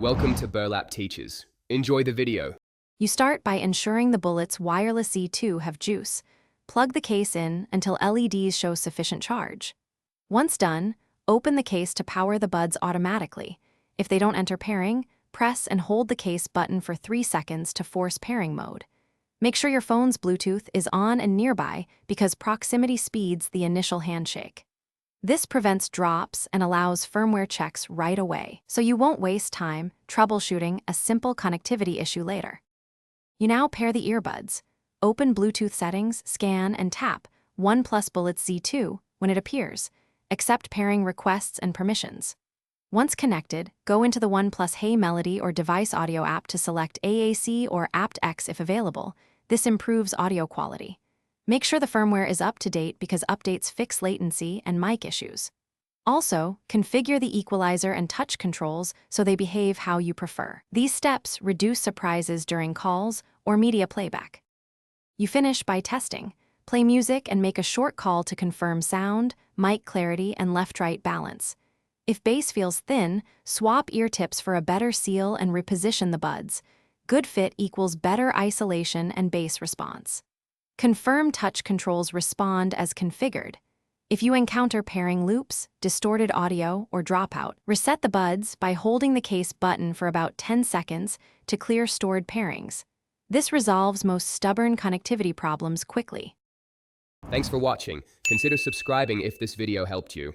Welcome to Burlap Teachers. Enjoy the video. You start by ensuring the Bullet's wireless Z2 have juice. Plug the case in until LEDs show sufficient charge. Once done, open the case to power the buds automatically. If they don't enter pairing, press and hold the case button for 3 seconds to force pairing mode. Make sure your phone's Bluetooth is on and nearby because proximity speeds the initial handshake. This prevents drops and allows firmware checks right away, so you won't waste time troubleshooting a simple connectivity issue later. You now pair the earbuds. Open Bluetooth settings, scan, and tap OnePlus Bullet Z2 when it appears. Accept pairing requests and permissions. Once connected, go into the OnePlus Hey Melody or Device Audio app to select AAC or aptX if available. This improves audio quality. Make sure the firmware is up to date because updates fix latency and mic issues. Also, configure the equalizer and touch controls so they behave how you prefer. These steps reduce surprises during calls or media playback. You finish by testing. Play music and make a short call to confirm sound, mic clarity, and left-right balance. If bass feels thin, swap ear tips for a better seal and reposition the buds. Good fit equals better isolation and bass response. Confirm touch controls respond as configured. If you encounter pairing loops, distorted audio, or dropout, reset the buds by holding the case button for about 10 seconds to clear stored pairings. This resolves most stubborn connectivity problems quickly. Thanks for watching. Consider subscribing if this video helped you.